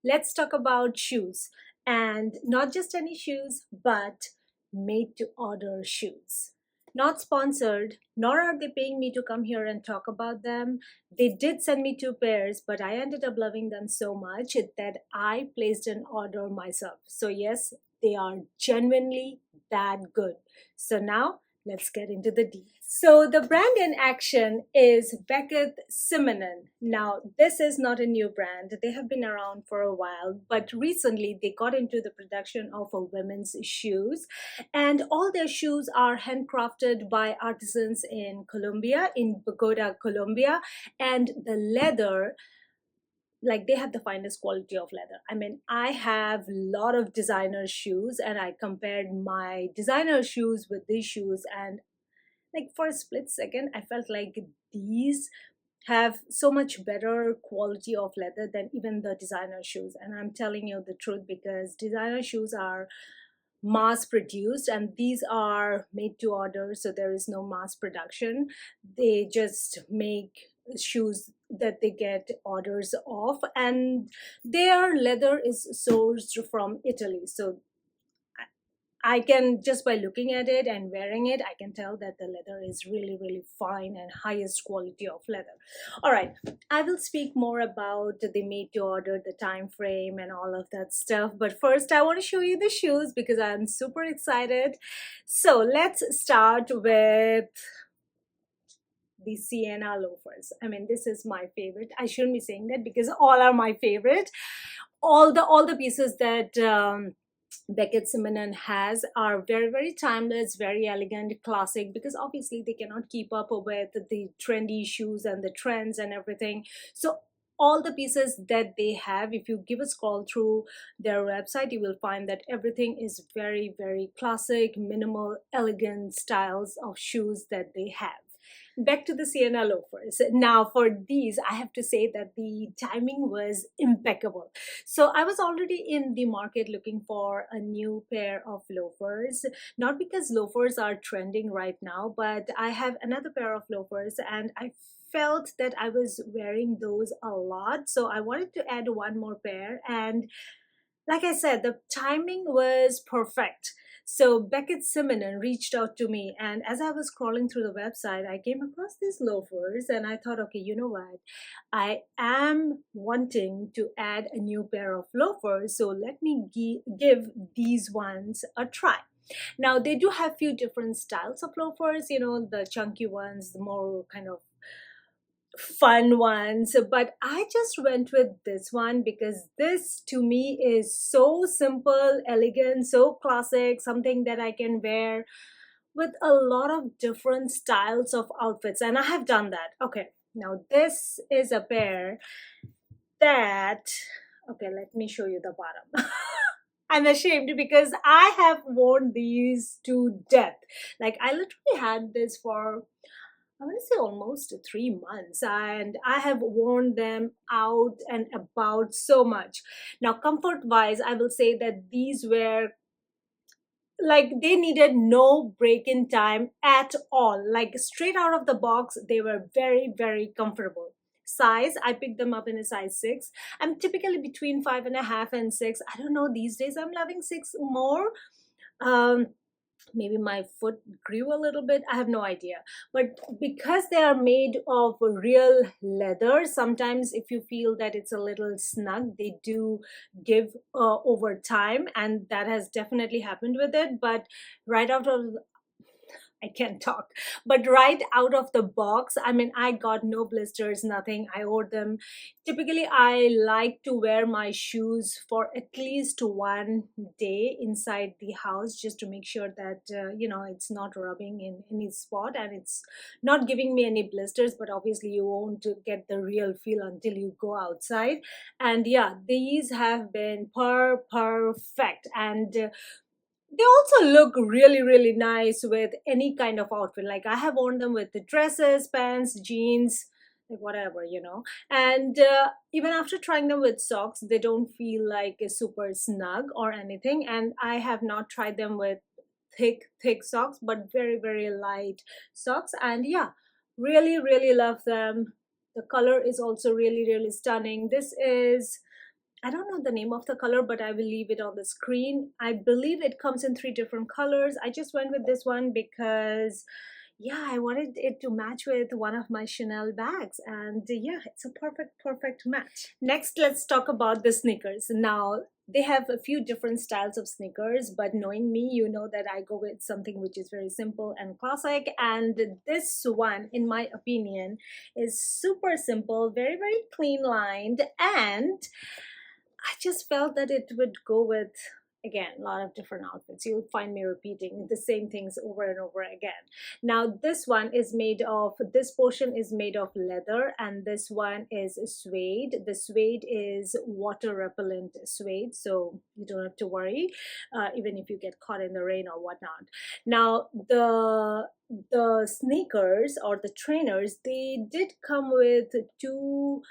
let's talk about shoes, and not just any shoes, but made to order shoes. Not sponsored, nor are they paying me to come here and talk about them. They did send me two pairs, but I ended up loving them so much that I placed an order myself. So, yes, they are genuinely that good. So, now let's get into the deets. So the brand in action is Beckett Simonon. Now, this is not a new brand. They have been around for a while, but recently they got into the production of women's shoes, and all their shoes are handcrafted by artisans in Colombia, in Bogota, Colombia, and the leather, like, they have the finest quality of leather. I mean, I have a lot of designer shoes, and I compared my designer shoes with these shoes, and like for a split second I felt like these have so much better quality of leather than even the designer shoes. And I'm telling you the truth, because designer shoes are mass produced and these are made to order, so there is no mass production. They just make shoes that they get orders of, and their leather is sourced from Italy. So I can, just by looking at it and wearing it, I can tell that the leather is really, really fine and highest quality of leather. All right, I will speak more about the made to order, the time frame, and all of that stuff. But first, I want to show you the shoes because I'm super excited. So let's start with the Sienna loafers. I mean, this is my favorite. I shouldn't be saying that because all are my favorite. All the pieces that Beckett Simonon has are very, very timeless, very elegant, classic, because obviously they cannot keep up with the trendy shoes and the trends and everything. So all the pieces that they have, if you give a scroll through their website, you will find that everything is very, very classic, minimal, elegant styles of shoes that they have. Back to the Sienna loafers. Now, for these, I have to say that the timing was impeccable. So, I was already in the market looking for a new pair of loafers, not because loafers are trending right now, but I have another pair of loafers and I felt that I was wearing those a lot. So, I wanted to add one more pair, and like I said, the timing was perfect. So Beckett Simonon reached out to me, and as I was scrolling through the website, I came across these loafers, and I thought, okay, you know what? I am wanting to add a new pair of loafers, so let me give these ones a try. Now they do have few different styles of loafers, the chunky ones, the more kind of fun ones, but I just went with this one because this to me is so simple, elegant, so classic, something that I can wear with a lot of different styles of outfits, and I have done that. Okay, now this is a pair that, okay, let me show you the bottom. I'm ashamed because I have worn these to death. Like, I literally had this for, I want to say, almost 3 months, and I have worn them out and about so much. Now, comfort wise, I will say that these were like, they needed no break in time at all. Like, straight out of the box, they were very, very comfortable. Size, I picked them up in a size 6. I'm typically between 5.5 and 6. I don't know, these days I'm loving 6 more. Um, Maybe my foot grew a little bit, I have no idea. But because they are made of real leather, sometimes if you feel that it's a little snug, they do give over time, and that has definitely happened with it. But right out of, I can't talk. But right out of the box, I mean, I got no blisters, nothing. I wore them. Typically, I like to wear my shoes for at least one day inside the house, just to make sure that, it's not rubbing in any spot and it's not giving me any blisters. But obviously, you won't get the real feel until you go outside. And yeah, these have been perfect. And they also look really, really nice with any kind of outfit. Like, I have worn them with the dresses, pants, jeans, like whatever. And even after trying them with socks, they don't feel like a super snug or anything. And I have not tried them with thick socks, but very, very light socks. And yeah, really, really love them. The color is also really, really stunning. This is I don't know the name of the color, but I will leave it on the screen. I believe it comes in 3 different colors. I just went with this one because yeah, I wanted it to match with one of my Chanel bags, and yeah, it's a perfect match. Next, let's talk about the sneakers. Now, they have a few different styles of sneakers, but knowing me, you know that I go with something which is very simple and classic, and this one, in my opinion, is super simple, very clean lined, and I just felt that it would go with, again, a lot of different outfits. You'll find me repeating the same things over and over again. Now, this one is made of, this portion is made of leather, and this one is suede. The suede is water repellent suede, so you don't have to worry, even if you get caught in the rain or whatnot. Now, the sneakers or the trainers, they did come with 2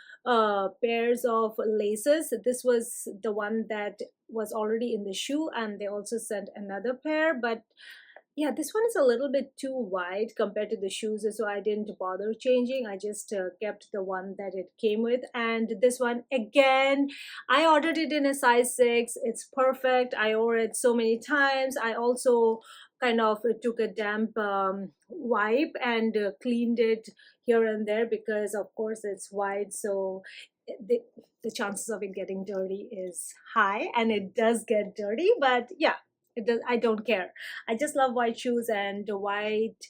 pairs of laces. This was the one that was already in the shoe, and they also sent another pair, but yeah, this one is a little bit too wide compared to the shoes, so I didn't bother changing. I just kept the one that it came with. And this one, again, I ordered it in a size 6. It's perfect. I wore it so many times. I also kind of took a damp wipe and cleaned it here and there, because of course it's wide, so the, the chances of it getting dirty is high, and it does get dirty, but yeah, it does, I don't care. I just love white shoes, and the white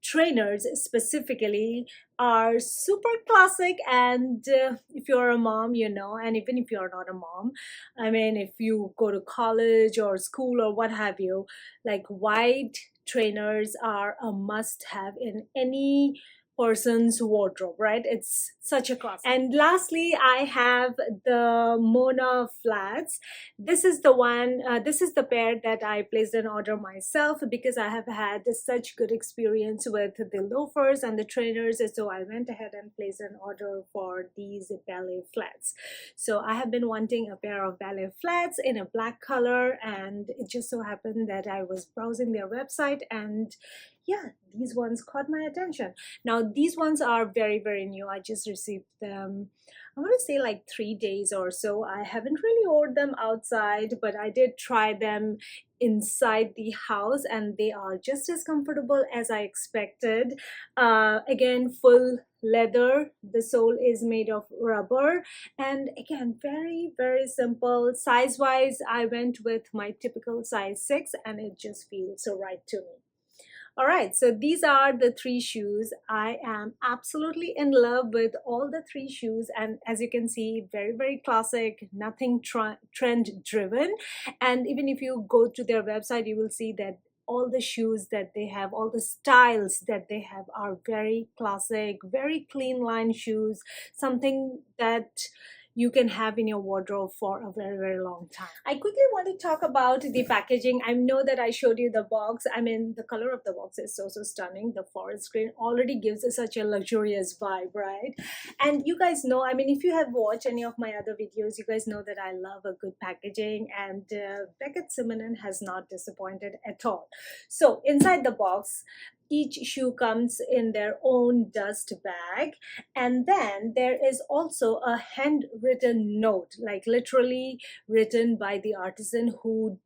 trainers specifically are super classic. And if you're a mom, you know, and even if you're not a mom, I mean, if you go to college or school or what have you, like, white trainers are a must have in any person's wardrobe, right? It's such a classic. And lastly, I have the Mona flats. This is the one, this is the pair that I placed an order myself, because I have had such good experience with the loafers and the trainers, so I went ahead and placed an order for these ballet flats. So I have been wanting a pair of ballet flats in a black color, and it just so happened that I was browsing their website, and yeah, these ones caught my attention. Now, these ones are very new. I just received them, I want to say like 3 days or so. I haven't really worn them outside, but I did try them inside the house, and they are just as comfortable as I expected. Again, full leather. The sole is made of rubber, and again, very simple. Size wise, I went with my typical size 6, and it just feels so right to me. All right, so these are the 3 shoes. I am absolutely in love with all the 3 shoes, and as you can see, very classic, nothing trend driven. And even if you go to their website, you will see that all the shoes that they have, all the styles that they have are very classic, very clean line shoes, something that you can have in your wardrobe for a very long time. I quickly want to talk about the packaging. I know that I showed you the box. I mean, the color of the box is so stunning. The forest green already gives us such a luxurious vibe, right? And you guys know, I mean, if you have watched any of my other videos, you guys know that I love a good packaging, and BECKETT SIMONON has not disappointed at all. So inside the box, each shoe comes in their own dust bag, and then there is also a handwritten note, like literally written by the artisan who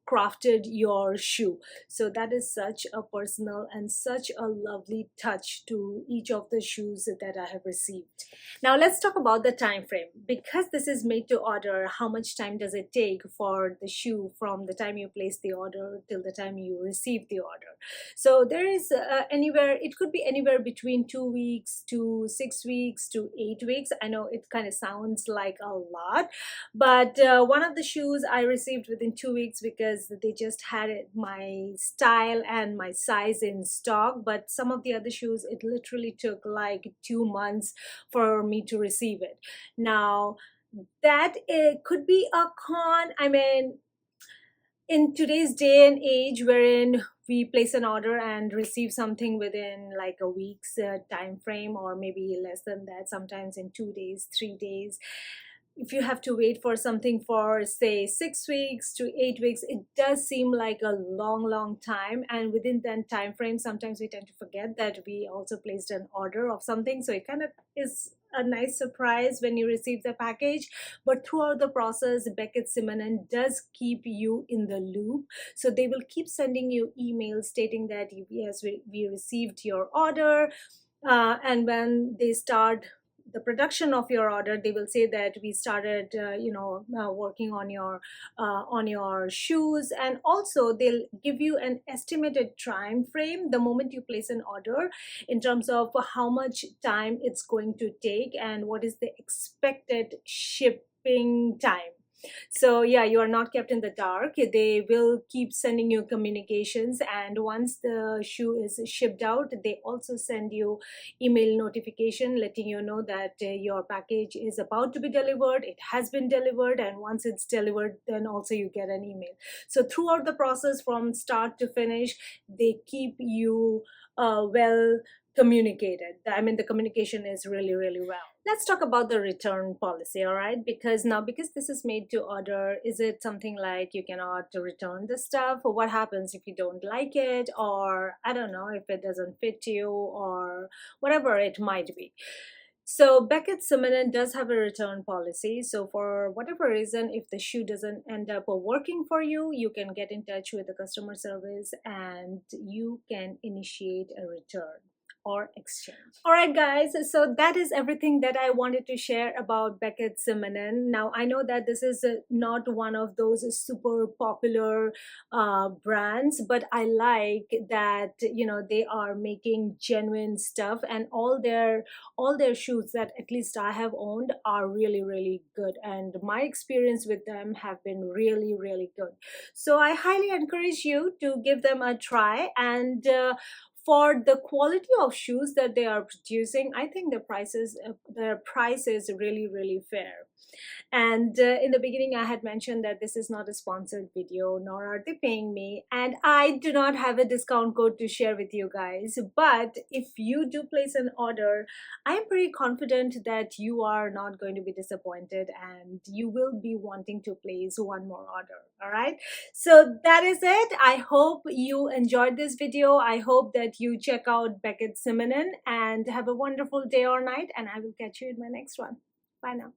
crafted your shoe. So that is such a personal and such a lovely touch to each of the shoes that I have received. Now let's talk about the time frame. Because this is made to order, how much time does it take for the shoe from the time you place the order till the time you receive the order? So there is anywhere, it could be anywhere between 2 weeks to 6 weeks to 8 weeks. I know it kind of sounds like a lot, but one of the shoes I received within 2 weeks, because they just had my style and my size in stock. But some of the other shoes, it literally took like 2 months for me to receive it. Now, that it could be a con. I mean, in today's day and age, wherein we place an order and receive something within like a week's time frame, or maybe less than that, sometimes in 2 days, 3 days, if you have to wait for something for say 6 weeks to 8 weeks, it does seem like a long time, and within that time frame sometimes we tend to forget that we also placed an order of something. So it kind of is a nice surprise when you receive the package. But throughout the process, Beckett Simonon does keep you in the loop. So they will keep sending you emails stating that yes, we received your order, and when they start the production of your order, they will say that we started working on your shoes. And also they'll give you an estimated time frame the moment you place an order in terms of how much time it's going to take and what is the expected shipping time. So yeah, you are not kept in the dark. They will keep sending you communications, and once the shoe is shipped out, they also send you email notification letting you know that your package is about to be delivered, it has been delivered, and once it's delivered, then also you get an email. So throughout the process from start to finish, they keep you well communicated. I mean, the communication is really well. Let's talk about the return policy, all right? Because now, because this is made to order, is it something like you cannot return the stuff? Or what happens if you don't like it? Or I don't know, if it doesn't fit you or whatever it might be. So Beckett Simonon does have a return policy. So for whatever reason, if the shoe doesn't end up working for you, you can get in touch with the customer service and you can initiate a return or exchange. All right, guys, so that is everything that I wanted to share about Beckett Simonon. Now, I know that this is not one of those super popular brands, but I like that, you know, they are making genuine stuff, and all their shoes that at least I have owned are really good, and my experience with them have been really good. So I highly encourage you to give them a try, and for the quality of shoes that they are producing, I think their price is really fair. And in the beginning, I had mentioned that this is not a sponsored video, nor are they paying me. And I do not have a discount code to share with you guys. But if you do place an order, I'm pretty confident that you are not going to be disappointed and you will be wanting to place one more order. All right. So that is it. I hope you enjoyed this video. I hope that you check out Beckett Simonon and have a wonderful day or night. And I will catch you in my next one. Bye now.